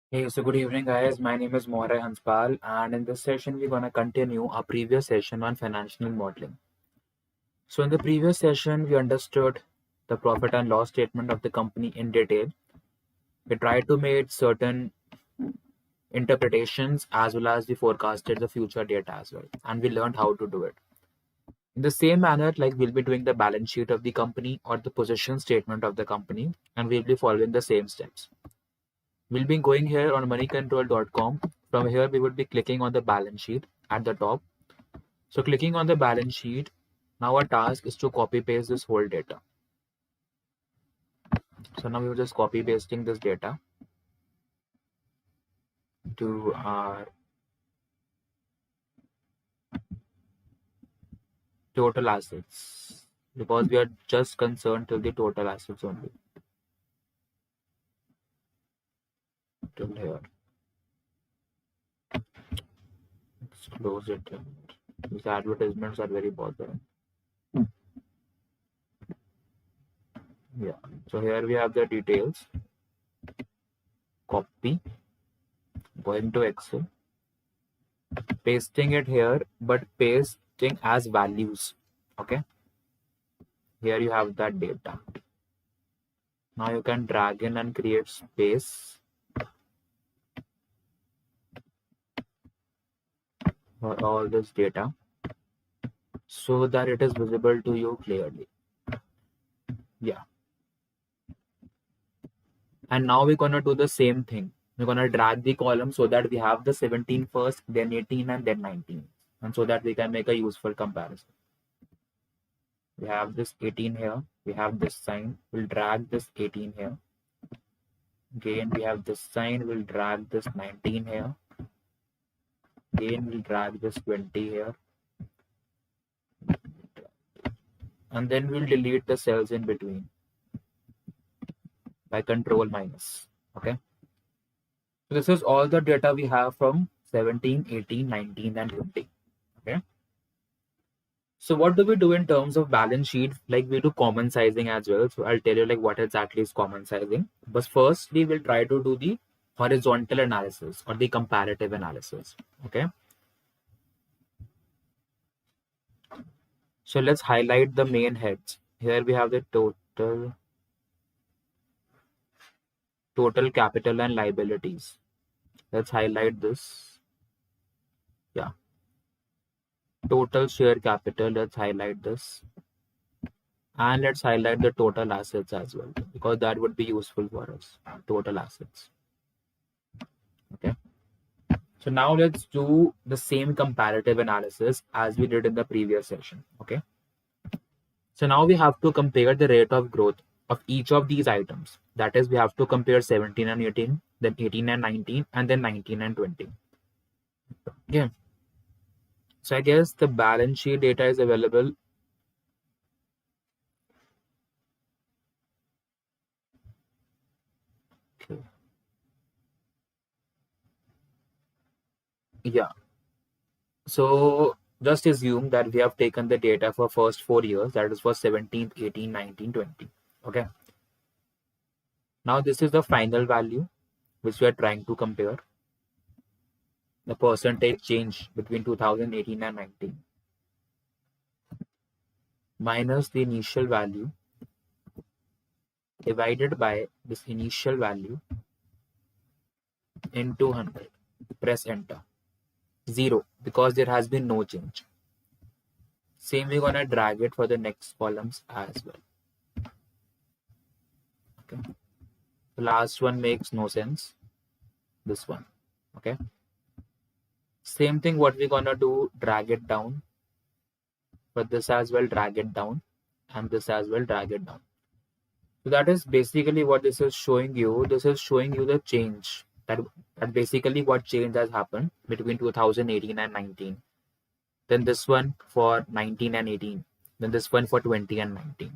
Hey, so good evening, guys. My name is Maurya Hanspal, and in this session, we're going to continue our previous session on financial modeling. So, in the previous session, we understood the profit and loss statement of the company in detail. We tried to make certain interpretations as well as we forecasted the future data as well, and we learned how to do it. In the same manner, like we'll be doing the balance sheet of the company or the position statement of the company, and we'll be following the same steps. We'll be going here on moneycontrol.com. From here, we would be clicking on the balance sheet at the top. So clicking on the balance sheet, now our task is to copy paste this whole data. So now we are just copy pasting this data to our total assets because we are just concerned till the total assets only. Till here. Let's close it. These advertisements are very bothering. Yeah. So here we have the details. Copy. Going to Excel. Pasting it here, but pasting as values. Okay. Here you have that data. Now you can drag in and create space for all this data so that it is visible to you clearly. Yeah. And now we're going to do the same thing. We're going to drag the column so that we have the 17 first, then 18, and then 19. And so that we can make a useful comparison. We have this 18 here. We have this sign. We'll drag this 18 here. Again, we have this sign. We'll drag this 19 here. Again, we'll drag this 20 here. And then we'll delete the cells in between by control minus. Okay. So this is all the data we have from 17, 18, 19, and 20. Okay. So what do we do in terms of balance sheet? Like we do common sizing as well. So I'll tell you like what exactly is common sizing. But firstly, we'll try to do the horizontal analysis or the comparative analysis. Okay. So let's highlight the main heads. Here we have the total capital and liabilities. Let's highlight this. Yeah. Total share capital. Let's highlight this. And let's highlight the total assets as well because that would be useful for us. Total assets. Okay. So now let's do the same comparative analysis as we did in the previous session. Okay. So now we have to compare the rate of growth of each of these items. That is, we have to compare 17 and 18, then 18 and 19, and then 19 and 20. Okay. So I guess the balance sheet data is available. Okay. Yeah. So just assume that we have taken the data for first 4 years, that is for 17, 18, 19, 20. Okay. Now this is the final value which we are trying to compare. The percentage change between 2018 and 19 minus the initial value divided by this initial value in 200. Press enter. 0 because there has been no change. Same, we're gonna drag it for the next columns as well. Okay. The last one makes no sense. This one. Okay. Same thing, what we're gonna do, drag it down. But this as well, drag it down. And this as well, drag it down. So that is basically what this is showing you. This is showing you the change. That basically what change has happened between 2018 and 19. Then this one for 19 and 18. Then this one for 20 and 19.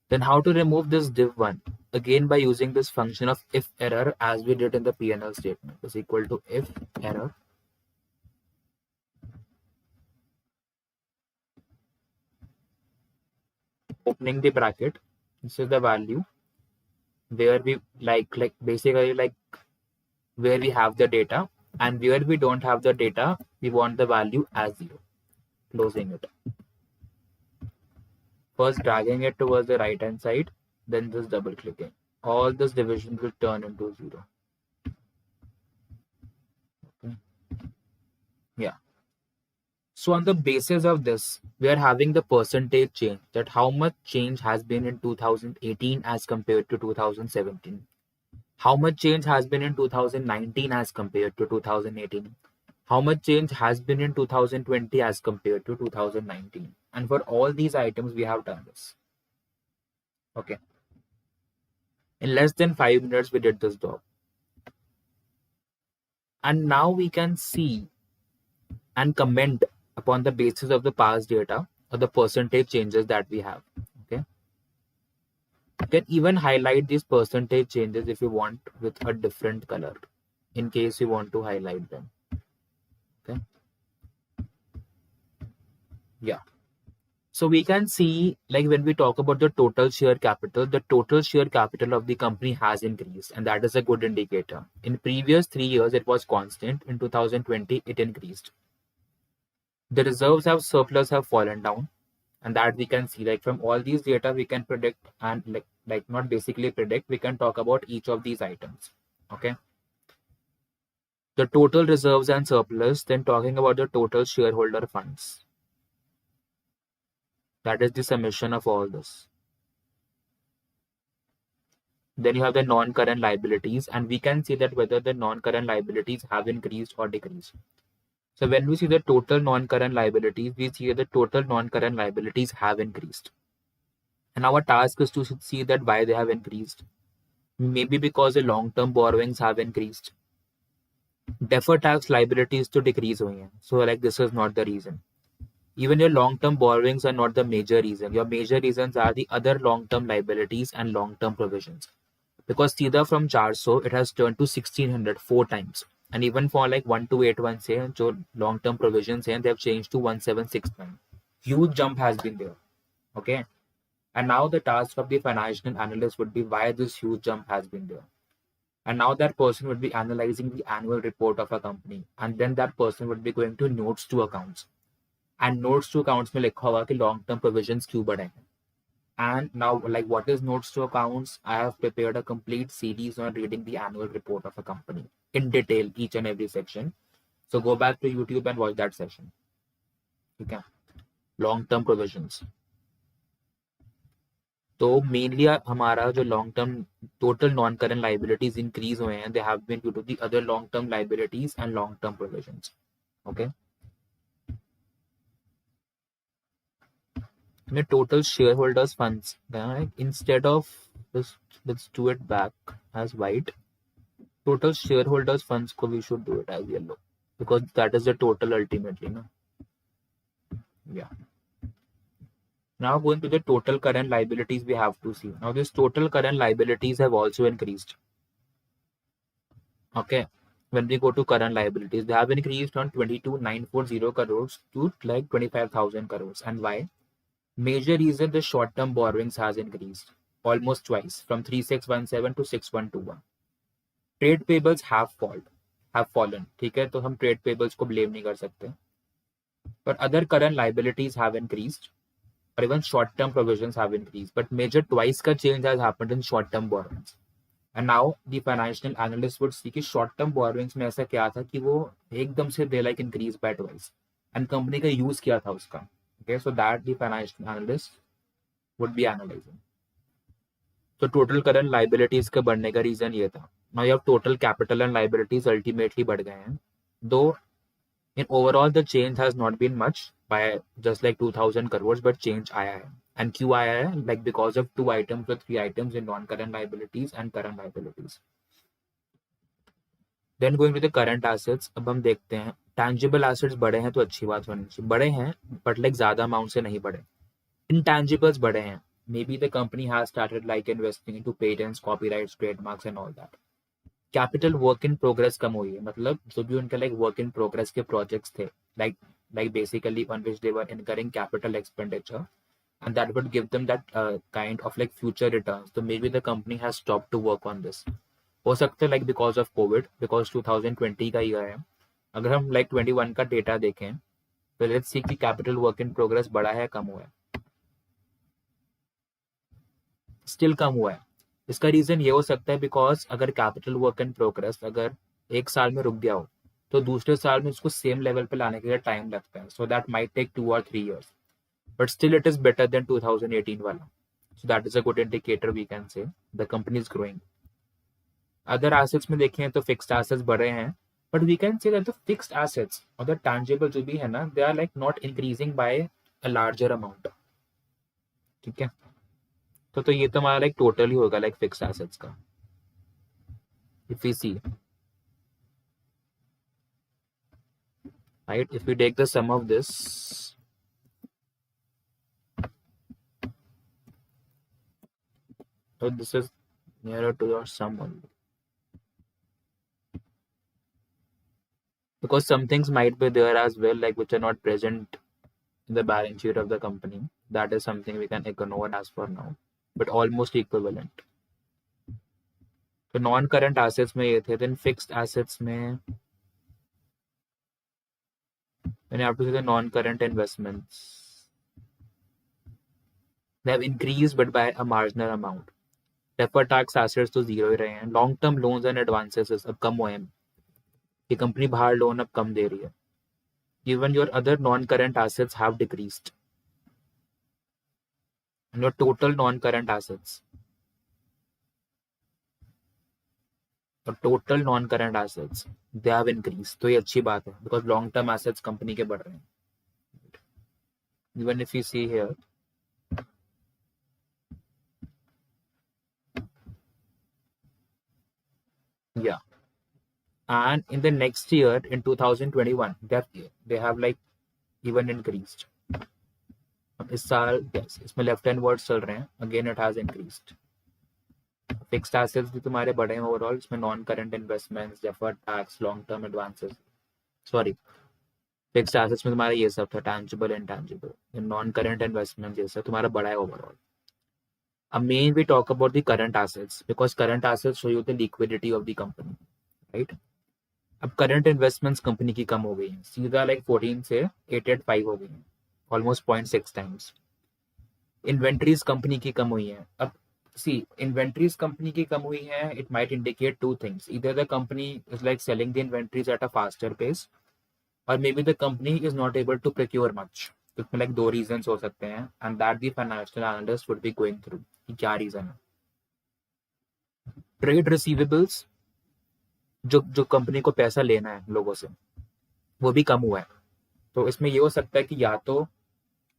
Then how to remove this div one? Again by using this function of if error as we did in the P&L statement is equal to if error. Opening the bracket. This is the value where we like basically like where we have the data, and where we don't have the data, we want the value as 0. Closing it. First dragging it towards the right hand side, then just double clicking. All this division will turn into 0. Okay. Yeah. So on the basis of this, we are having the percentage change, that how much change has been in 2018 as compared to 2017. How much change has been in 2019 as compared to 2018. How much change has been in 2020 as compared to 2019. And for all these items, we have done this. Okay. In less than 5 minutes, we did this job. And now we can see and comment upon the basis of the past data or the percentage changes that we have. Okay. You can even highlight these percentage changes if you want with a different color in case you want to highlight them. Okay. Yeah. So we can see, like when we talk about the total share capital, the total share capital of the company has increased, and that is a good indicator. In previous 3 years, it was constant. In 2020, it increased. The reserves have surplus have fallen down, and that we can see, like from all these data, we can predict and like not basically predict, we can talk about each of these items. Okay. The total reserves and surplus, then talking about the total shareholder funds. That is the summation of all this. Then you have the non-current liabilities, and we can see that whether the non-current liabilities have increased or decreased. So when we see the total non-current liabilities, we see that the total non-current liabilities have increased. And our task is to see that why they have increased. Maybe because the long-term borrowings have increased. Deferred tax liabilities to decrease हुई हैं. So like this is not the reason. Even your long-term borrowings are not the major reason. Your major reasons are the other long-term liabilities and long-term provisions. Because सीधा from 400 it has turned to 1600 4 times. And even for like 1281 से जो long-term provisions हैं, they have changed to 1769. Huge jump has been there. Okay. And now the task of the financial analyst would be why this huge jump has been there. And now that person would be analyzing the annual report of a company. And then that person would be going to notes to accounts. And notes to accounts में लिखा होगा कि long term provisions क्यों बढ़े हैं. And now, like, what is notes to accounts? I have prepared a complete series on reading the annual report of a company in detail, each and every section. So go back to YouTube and watch that session. Okay. Long term provisions. तो mainly हमारा जो long term total non current liabilities increase हुए हैं, they have been due to the other long term liabilities and long term provisions. Okay. The total shareholders funds, instead of this, let's do it back as white. Total shareholders funds ko we should do it as yellow because that is the total ultimately, no? Yeah. Now going to the total current liabilities, we have to see. Now this total current liabilities have also increased. Okay. When we go to current liabilities, they have increased from 22,940 crores to like 25,000 crores. And why? Major reason, the short-term borrowings has increased almost twice from 3617 to 6121. Trade payables have fallen. ठीक है, तो हम trade payables को blame नहीं कर सकते. But other current liabilities have increased, or even short-term provisions have increased. But major twice का change has happened in short-term borrowings. And now the financial analyst would see कि short-term borrowings में ऐसा क्या था कि वो एकदम से they like increase by twice. And company का use क्या था उसका. Okay, so that the financial analyst would be analyzing. So total current liabilities के बढ़ने का reason ये था. Now you have total capital and liabilities ultimately बढ़ गए हैं. Though in overall the change has not been much by just like 2000 crores, but change आया है. And क्यों आया है? Like because of 2 items or 3 items in non-current liabilities and current liabilities. Then going to the current assets, अब हम देखते हैं tangible assets बढ़े हैं तो अच्छी बात होनी चाहिए. बढ़े हैं but like ज़्यादा amount से नहीं बढ़े. Intangibles बढ़े हैं. Maybe the company has started like investing into patents, copyrights, trademarks and all that. Capital work in progress कम हुई है. मतलब जो भी उनके like work in progress के projects थे, like basically on which they were incurring capital expenditure, and that would give them that kind of like future returns. So maybe the company has stopped to work on this. हो सकता है like because of Covid, because 2020 का year है। अगर हम like 21 का data देखें तो लेट्स सी कि कैपिटल वर्क इन प्रोग्रेस बढ़ा है कम हुआ है। स्टिल कम हुआ है। इसका रीजन ये हो सकता है बिकॉज अगर कैपिटल वर्क इन प्रोग्रेस अगर एक साल में रुक गया हो तो दूसरे साल में उसको सेम लेवल पे लाने के लिए टाइम लगता है, so that might take 2 or 3 years, but still it is better than 2018 वाला, so that is a good indicator we can say the company is growing. Other assets में देखें तो फिक्स्ड एसेट्स बढ़े हैं, but we can say that the fixed assets और the tangible जो भी है ना, they are like not increasing by a larger amount. ठीक है, तो ये तो हमारा लाइक टोटल ही होगा लाइक फिक्स्ड एसेट्स का। If we see right, if we take the sum of this, so this is nearer to your sum only, because some things might be there as well like which are not present in the balance sheet of the company. That is something we can ignore as for now, but almost equivalent. तो non current assets में ये थे, then fixed assets में when you have to see the non-current investments, they have increased but by a marginal amount. Deferred tax assets तो zero ही रहे हैं। Long term loans and advances अब कम हुए हैं, ये कंपनी बाहर लोन अब कम दे रही है। Even your other non-current assets have decreased, and your total non-current assets, they have increased. तो ये अच्छी बात है because long term assets company के बढ़ रहे हैं। Even if you see here, yeah, and in the next year in 2021 they have like even increased. अब इस साल yes, इसमें लेफ्ट हैंड वर्ड चल रहे हैं, again it has increased. Fixed assets भी तुम्हारे बढ़े हैं ओवरऑल, इसमें non current investments, deferred tax, long term advances, sorry fixed assets में तुम्हारा ये सब था, tangible intangible, non current investment ये सब तुम्हारा बढ़ा है ओवरऑल। अब main we talk about the current assets because current assets show you the liquidity of the company, right. अब करंट इन्वेस्टमेंट्स कंपनी की कम हो गई है, सीधा लाइक 14 से 885 हो गई है, ऑलमोस्ट 0.6 टाइम्स। इन्वेंट्रीज कंपनी की कम हुई है। अब सी इन्वेंट्रीज कंपनी की कम हुई है, it might indicate two things, इधर the company is like selling the inventories at a faster pace, और maybe the company is not able to procure much. इसमें लाइक दो रीजंस हो सकते हैं and that the financial analyst would be going through कि क्या reason है। Trade receivables, जो कंपनी को पैसा लेना है लोगों से, वो भी कम हुआ है। तो इसमें ये हो सकता है कि या तो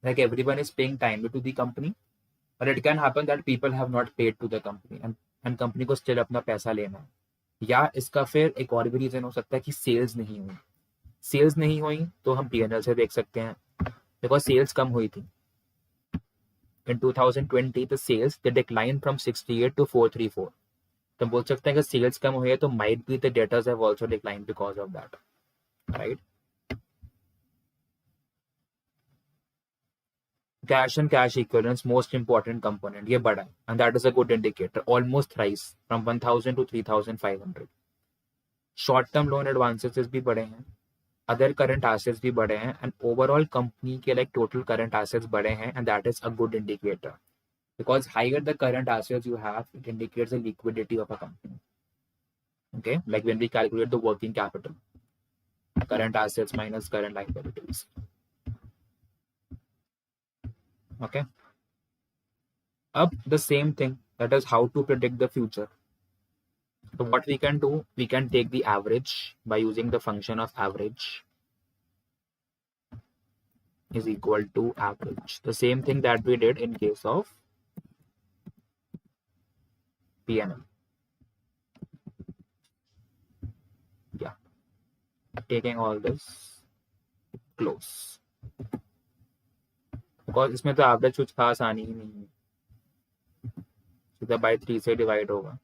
like everyone is paying timely to the company, और it can happen that people have not paid to the company and company को स्टिल अपना पैसा लेना है। या इसका फिर एक और भी रीजन हो सकता है कि सेल्स नहीं हुई। सेल्स नहीं हुई तो हम पीएनएल से देख सकते हैं, बिकॉज सेल्स कम हुई थी। In 2020 the sales they decline from 68 to 434, तो बोल सकते हैं कि सेल्स कम हुई है तो might be the debtors have also decline because of that, right. Cash and cash equivalents most important component, ये बढ़ा है and that is a good indicator, almost thrice from 1000 to 3500। Short term loan advances भी बढ़े हैं, other current assets भी बढ़े हैं, and overall company के लाइक टोटल करंट एसेट्स बढ़े हैं, and that is a good indicator because higher the current assets you have, it indicates the liquidity of a company. Okay, like when we calculate the working capital, current assets minus current liabilities. Okay, up the same thing, that is how to predict the future. So what we can do, we can take the average by using the function of average is equal to average, the same thing that we did in case of PNL. Yeah, taking all this close, because इसमें तो average कुछ खास आनी ही नहीं है, सीधा bye 3 से divide होगा,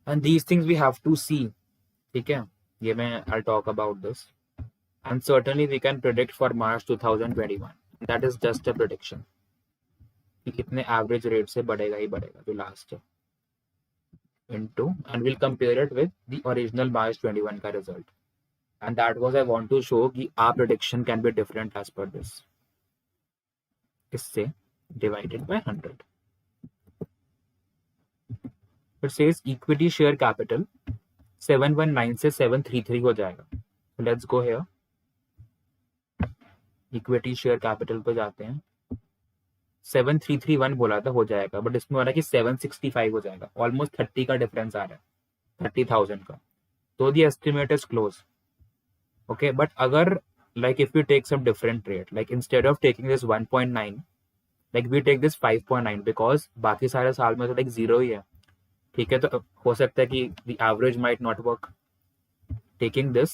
and these things we have to see. ठीक है, ये मैं I talk about this, and certainly we can predict for March 2021, that is just a prediction कि कितने एवरेज रेट से बढ़ेगा ही बढ़ेगा जो लास्ट है। into, and we'll compare it with the original March 21 का result. And that was I want to show कि our prediction can be different as per this. इससे divided by 100. It says equity share capital 719 से 733 हो जाएगा. So let's go here. Equity share capital पे जाते हैं. 7331 बोला था हो जाएगा, बट इसमें हो रहा है कि 765 हो जाएगा. ऑलमोस्ट 30 का डिफरेंस आ रहा है, 30,000 का. तो the estimate is close. Okay, but अगर like if we take some different rate, like instead of taking this 1.9, like we take this 5.9 because बाकी सारे साल में तो like 0 ही है. ठीक है, तो हो सकता है कि the average might not work. Taking this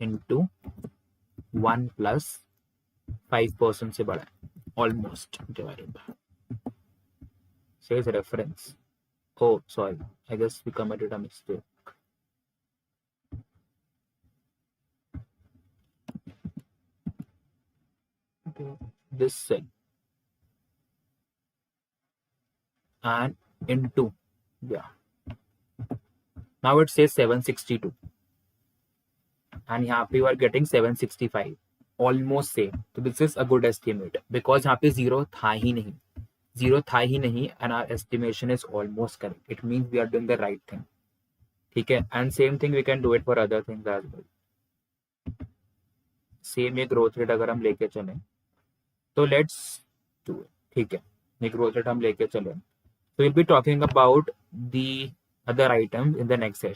into 1 plus 5% से बड़ा है, almost divided by, says reference. Oh, sorry, I guess we committed a mistake. This cell and into, yeah, now it says 762 and यहाँ पे you are getting 765, almost same. So this is a good estimate because यहाँ पे zero था ही नहीं and our estimation is almost correct. It means we are doing the right thing. ठीक है, and same thing we can do it for other things as well. Same ये growth rate अगर हम लेके चलें तो let's do it. ठीक है, ये growth rate हम लेके चलें. So we'll be talking about the other items in the next session.